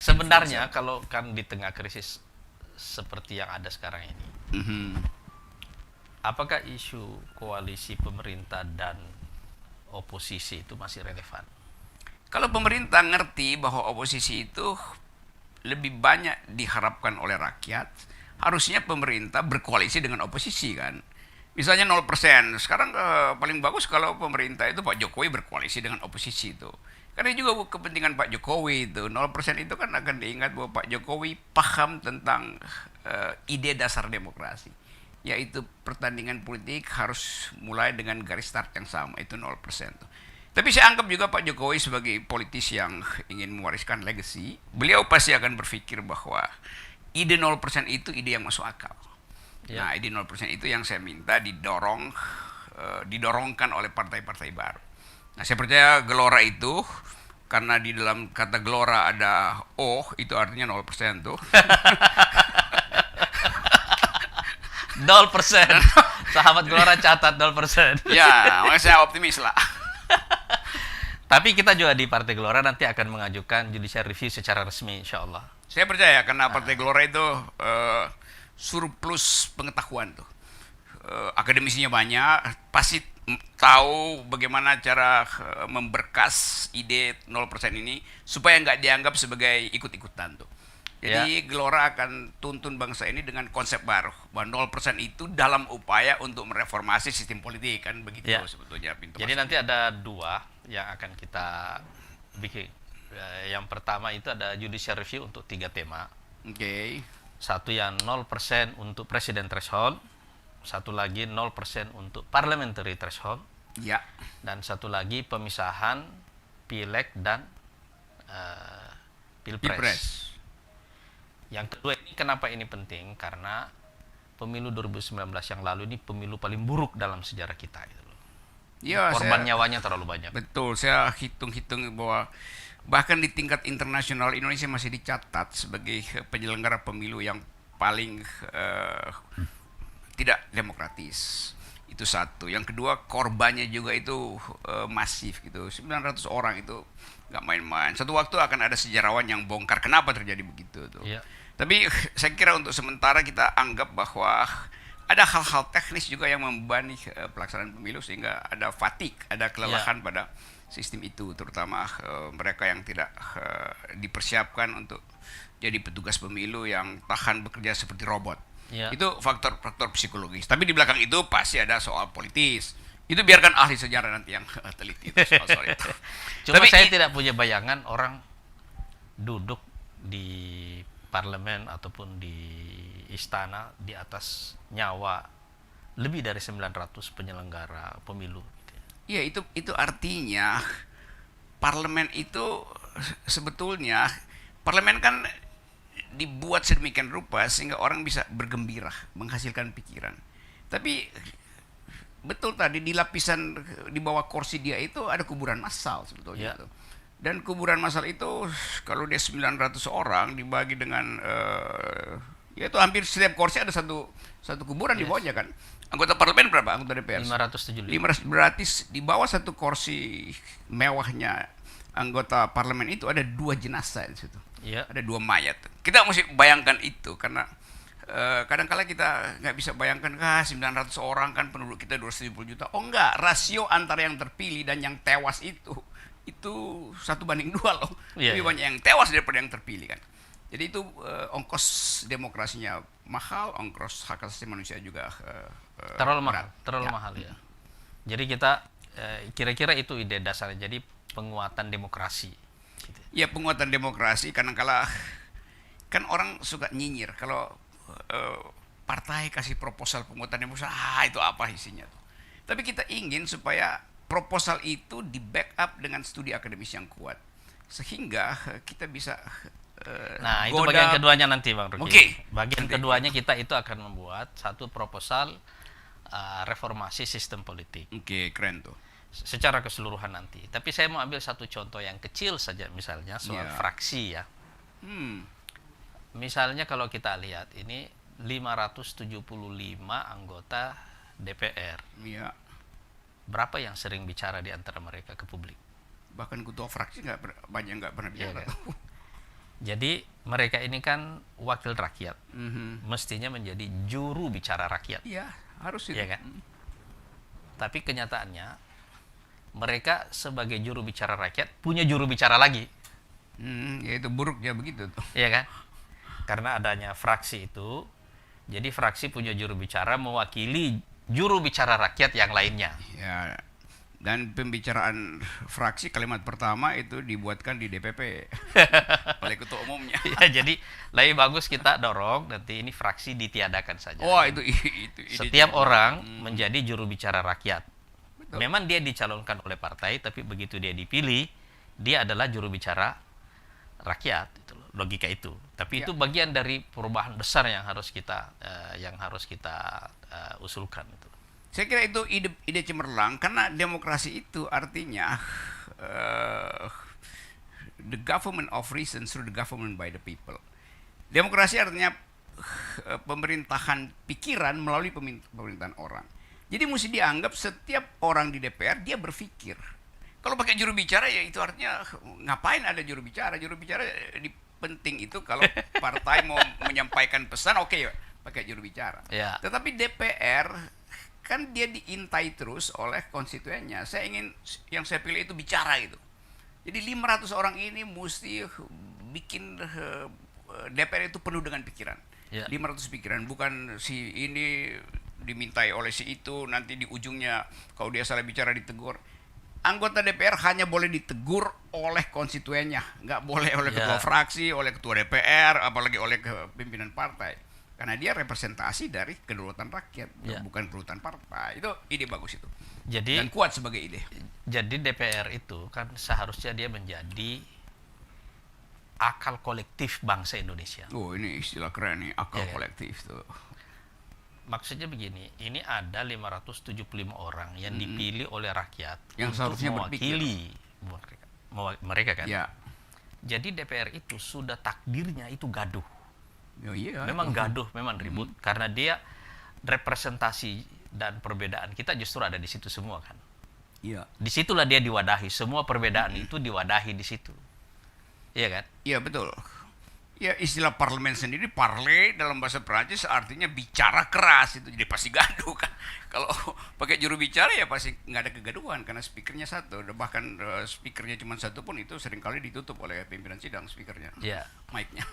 Sebenarnya kalau kan di tengah krisis seperti yang ada sekarang ini, apakah isu koalisi pemerintah dan oposisi itu masih relevan? Kalau pemerintah ngerti bahwa oposisi itu lebih banyak diharapkan oleh rakyat, harusnya pemerintah berkoalisi dengan oposisi kan. Misalnya 0%. Sekarang paling bagus kalau pemerintah itu Pak Jokowi berkoalisi dengan oposisi itu. Karena juga kepentingan Pak Jokowi itu. 0% itu kan akan diingat bahwa Pak Jokowi paham tentang ide dasar demokrasi. Yaitu pertandingan politik harus mulai dengan garis start yang sama, itu 0%. Tapi saya anggap juga Pak Jokowi sebagai politisi yang ingin mewariskan legacy. Beliau pasti akan berpikir bahwa ide 0% itu ide yang masuk akal. Ya. Nah, ide 0% itu yang saya minta didorongkan oleh partai-partai baru. Nah, saya percaya Gelora itu, karena di dalam kata Gelora ada O, itu artinya 0% tuh. 0%. Sahabat Gelora catat 0%. Ya, makanya saya optimis lah. Tapi kita juga di Partai Gelora nanti akan mengajukan judicial review secara resmi, insya Allah. Saya percaya karena Partai Gelora itu surplus pengetahuan tuh. Akademisinya banyak, pasti tahu bagaimana cara memberkas ide 0% ini supaya nggak dianggap sebagai ikut-ikutan tuh. Jadi Gelora akan tuntun bangsa ini dengan konsep baru bahwa 0% itu dalam upaya untuk mereformasi sistem politik kan begitu sebetulnya pintu. Jadi nanti ada dua yang akan kita bikin. Yang pertama itu ada judicial review untuk 3 tema. Oke. Satu yang 0% untuk presiden threshold, satu lagi 0% untuk parliamentary threshold, Ya. dan satu lagi pemisahan pileg dan pilpres. Yang kedua ini kenapa ini penting? Karena pemilu 2019 yang lalu ini pemilu paling buruk dalam sejarah kita itu loh. Ya, Korban nyawanya terlalu banyak. Betul, saya hitung-hitung bahwa bahkan di tingkat internasional Indonesia masih dicatat sebagai penyelenggara pemilu yang paling tidak demokratis. Itu satu. Yang kedua, korbannya juga itu masif gitu. 900 orang itu nggak main-main. Satu waktu akan ada sejarawan yang bongkar kenapa terjadi begitu tuh. Iya. Tapi saya kira untuk sementara kita anggap bahwa ada hal-hal teknis juga yang membebani pelaksanaan pemilu sehingga ada fatigue, ada kelelahan pada sistem itu, terutama mereka yang tidak dipersiapkan untuk jadi petugas pemilu yang tahan bekerja seperti robot. Itu faktor-faktor psikologis. Tapi di belakang itu pasti ada soal politis. Itu biarkan ahli sejarah nanti yang teliti itu soal itu. Cuma saya tidak punya bayangan orang duduk di parlemen ataupun di istana di atas nyawa lebih dari 900 penyelenggara pemilu. Iya, itu artinya parlemen itu sebetulnya parlemen kan dibuat sedemikian rupa sehingga orang bisa bergembira, menghasilkan pikiran. Tapi betul tadi di lapisan di bawah kursi dia itu ada kuburan massal sebetulnya. Dan kuburan massal itu kalau dia 900 orang dibagi dengan ya itu hampir setiap kursi ada satu kuburan di bawahnya kan. Anggota parlemen berapa? Anggota DPR? 575. Berarti di bawah satu kursi mewahnya anggota parlemen itu ada 2 jenazah di situ. Ada 2 mayat. Kita mesti bayangkan itu karena kadang-kala kita nggak bisa bayangkan 900 orang kan penduduk kita 270 juta. Oh enggak, rasio antara yang terpilih dan yang tewas itu 1:2 loh. Lebih banyak yang tewas daripada yang terpilih kan. Jadi itu ongkos demokrasinya mahal, ongkos hak asasi manusia juga terlalu mahal ya. Jadi kita kira-kira itu ide dasarnya. Jadi penguatan demokrasi. Gitu. Ya penguatan demokrasi kadang-kala kan orang suka nyinyir kalau partai kasih proposal penguatan demokrasi, itu apa isinya tuh. Tapi kita ingin supaya proposal itu di backup dengan studi akademis yang kuat sehingga kita bisa nah itu bagian keduanya nanti Bang Ruki. Bagian nanti. Keduanya kita itu akan membuat satu proposal reformasi sistem politik. Keren tuh. Secara keseluruhan nanti. Tapi saya mau ambil satu contoh yang kecil saja, misalnya soal fraksi ya. Misalnya kalau kita lihat ini 575 anggota DPR. Berapa yang sering bicara di antara mereka ke publik? Bahkan ketua fraksi banyak nggak pernah bicara. Jadi mereka ini kan wakil rakyat, Mhm. mestinya menjadi juru bicara rakyat, Iya, harus itu. ya kan? Tapi kenyataannya mereka sebagai juru bicara rakyat punya juru bicara lagi, Ya itu buruknya begitu tuh. ya kan? Karena adanya fraksi itu, jadi fraksi punya juru bicara mewakili juru bicara rakyat yang lainnya. Ya, dan pembicaraan fraksi kalimat pertama itu dibuatkan di DPP oleh ketua umumnya. Ya, jadi lebih bagus kita dorong nanti ini fraksi ditiadakan saja. Oh, itu ide Setiap juga. orang menjadi juru bicara rakyat. Betul. Memang dia dicalonkan oleh partai, tapi begitu dia dipilih, dia adalah juru bicara rakyat. Itu loh, logika itu. Tapi Ya. itu bagian dari perubahan besar yang harus kita usulkan. Itu. Saya kira itu ide cemerlang karena demokrasi itu artinya eh, the government of reason through the government by the people. Demokrasi artinya pemerintahan pikiran melalui pemerintahan orang. Jadi mesti dianggap setiap orang di DPR dia berpikir. Kalau pakai juru bicara ya itu artinya ngapain ada juru bicara? Juru bicara penting itu kalau partai mau menyampaikan pesan, oke ya pakai juru bicara. Ya. Tetapi DPR kan dia diintai terus oleh konstituennya. Yang saya pilih itu bicara gitu. Jadi 500 orang ini mesti bikin DPR itu penuh dengan pikiran. Ya. 500 pikiran, bukan si ini dimintai oleh si itu, nanti di ujungnya kalau dia salah bicara ditegur. Anggota DPR hanya boleh ditegur oleh konstituennya, nggak boleh oleh Ya. ketua fraksi, oleh ketua DPR, apalagi oleh pimpinan partai. Karena dia representasi dari kedaulatan rakyat, Ya. bukan kedaulatan partai. Itu ide bagus itu. Jadi Dan kuat sebagai ide. DPR itu kan seharusnya dia menjadi akal kolektif bangsa Indonesia. Oh, ini istilah keren nih, akal Ya, ya. kolektif tuh. Maksudnya begini, ini ada 575 orang yang dipilih oleh rakyat Yang untuk seharusnya mewakili mereka kan. Ya. Jadi DPR itu sudah takdirnya itu gaduh. Oh, iya. Memang gaduh, memang ribut karena dia representasi dan perbedaan kita justru ada di situ semua kan. Iya. Disitulah dia diwadahi, semua perbedaan itu diwadahi di situ. Iya kan? Iya, betul. Ya, istilah parlemen sendiri, parler dalam bahasa Perancis artinya bicara keras, itu jadi pasti gaduh kan. Kalau pakai juru bicara ya pasti nggak ada kegaduhan karena speakernya satu, bahkan speakernya cuma satu pun itu seringkali ditutup oleh pimpinan sidang speakernya, Iya. mic-nya.